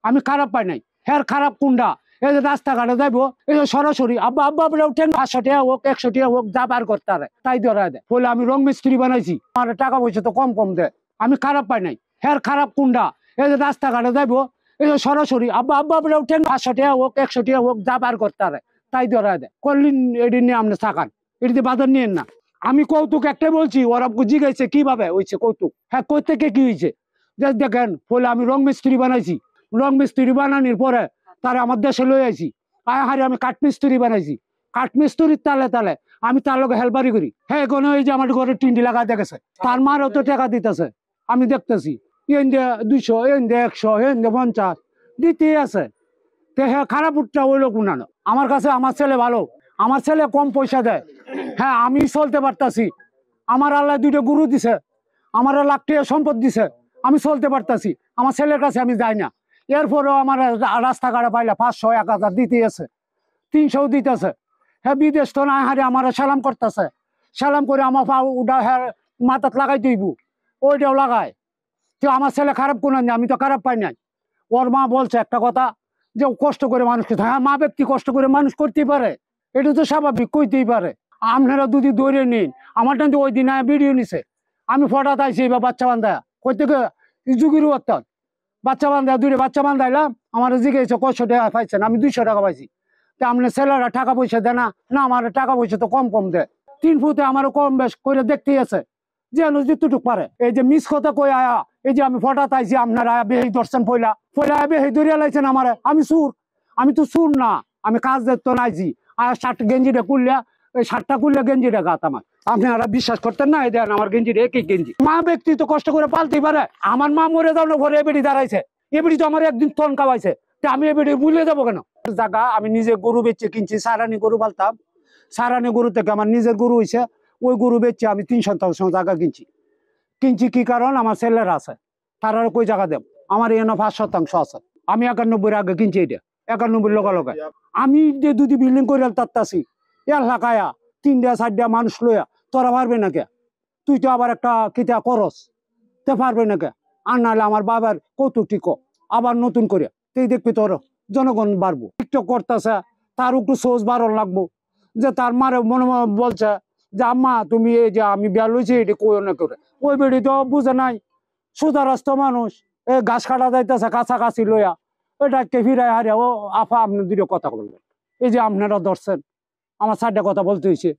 আমি খারাপ পাই নাই। হ্যাঁ খারাপ কোনটা? এই যে রাস্তাঘাটে যাইবো, এই যে সরাসরি আব্বা আব্বা বলে উঠেন 500 টাকা হোক 100 টাকা হোক যা বার করতে পারে তাই ধরা দেয়। বলে আমি রং মিস্ত্রি বানাইছি, আমার টাকা পয়সা তো কম কম দেয়। আমি খারাপ পাই নাই। হ্যাঁ খারাপ কোনটা? এই যে রাস্তাঘাটে যাইবো, এই যে সরাসরি আব্বা আব্বা বলে উঠেন 500 টাকা হোক 100 টাকা হোক যা বার করতে পারে তাই ধরা দেয়। করলেন এটি নিয়ে আপনি থাকান, এটিতে বাজার নিয়েন না। আমি কৌতুক একটাই বলছি, ওরা জিজ্ঞাসা কিভাবে হয়েছে কৌতুক। হ্যাঁ কই থেকে কি হয়েছে দেখেন। বলে আমি রং মিস্ত্রি বানাইছি, রং মিস্ত্রি বানানোর পরে তারা আমার দেশে লই আইছি। হারে আমি কাঠমিস্ত্রি বানাইছি, কাঠমিস্ত্রির তালে তালে আমি তার লোক হেল্পারি করি। হ্যাঁ কোনো এই যে আমার ঘরে টিন্ডি লাগা দেখেছে, তার মারও তো টাকা দিতেছে, আমি দেখতেছি। এন দিয়ে 200, এন দিয়ে 100, এন দিয়ে 50 দিতেই আছে। তো হ্যাঁ খারাপ উঠটা ওই লোক উনানো। আমার কাছে আমার ছেলে ভালো, আমার ছেলে কম পয়সা দেয়। হ্যাঁ আমি চলতে পারতাছি, আমার আল্লাহ 2টা গরু দিছে, আমার লাখ টাকা সম্পদ দিছে, আমি চলতে পারতাছি। আমার ছেলের কাছে আমি যাই না। এরপরেও আমার রাস্তাঘাটে পাইলে 500 1000 দিতেই আছে, 300 দিতেছে। হ্যাঁ বিদেশ তো না হারে আমার সালাম করতেছে, সালাম করে আমার পা উঠা হ্যাঁ মাথাত লাগাই দিব, ওইটাও লাগায়। তো আমার ছেলে খারাপ কোনো নেই, আমি তো খারাপ পাই নাই। ওর মা বলছে একটা কথা যে কষ্ট করে মানুষ করতে। হ্যাঁ মা ব্যক্তি কষ্ট করে মানুষ করতেই পারে, এটা তো স্বাভাবিক, কইতেই পারে। আপনারা যদি দৌড়ে নিন, আমার টান ওই দিন ভিডিও নিছে, আমি ফটো তাইছি বা বাচ্চা বান্ধা কই থেকে যুগির অর্থাৎ বাচ্চা বান্ধা 2টা বাচ্চা বান্ধাইলাম। আমার জিজ্ঞেস কয়শো টাকা পাইছেন, আমি 200 টাকা পাইছি। তা আপনার ছেলেরা টাকা পয়সা দেয় না? না আমার টাকা পয়সা তো কম কম দেয়। 3 ফুটে আমারও কম বেশ করে দেখতেই আছে, যে যেটুক পারে। এই যে মিস কথা কই আয়া, এই যে আমি ফটো তাইছি আপনারা বেহি ধরছেন, পয়লা পয়লা বেহি ধরিয়া লাইছেন আমার। আমি সুর? আমি তো সুর না, আমি কাজ দেখতো নাইছি। আর শার্ট গেঞ্জিটা খুললে, ওই শার্টটা খুললে গেঞ্জিটা গাত আমার। আপনারা বিশ্বাস করতেন না? এই দেন আমার গেঞ্জিটা একই গেঞ্জি। মা ব্যক্তি তো কষ্ট করে পালতেই পারে। আমার মা মরে যাওয়ার পরে এবেড়ি দাঁড়াইছে, এবেড়ি তো আমার একদিন তন খাওয়াইছে, আমি এবেড়ি ভুলে যাবো কেন? জায়গা আমি নিজে গরু বেচে কিনছি, সারানি গরু পালতাম। সারানি গরু থেকে আমার নিজের গরু হয়েছে, ওই গরু বেচে আমি 3 শতাংশ জায়গা কিনছি। কিনছি কি কারণ? আমার ছেলেরা আছে, তারা কই জায়গা দেব? আমার এনে 5 শতাংশ আছে। আমি 91 আগে কিনছি, এটা 91 লগালগায়। আমি যে 2টি বিল্ডিং করে তারতাছি এলাকায়া 3টা 4টা মানুষ লইয়া, তোরা পারবে না কে? তুই তো আবার একটা কিতা করস, তে পারবে না কে? আর নাহলে আমার বাবার কৌতুক ঠিক আবার নতুন করে তুই দেখবি তোর জনগণ বাড়বো। টিকটক করতেছে, তার একটু সোজ বাড়ন লাগবো, যে তার মারে মনে বলছে যে আম্মা তুমি এই যে আমি বিয়া লইছি এটি কই না করে। ওই বেড়ি তো বুঝে নাই, সোজা রাস্তা মানুষ, এই গাছ কাটা যাইতেছে কাছাকাছি লইয়া, এটা কে ফিরাই হারিয়া ও আপা আপনি 2টা কথা বলবেন। এই যে আপনারা ধরছেন, আমার 4টা কথা বলতে হয়েছে।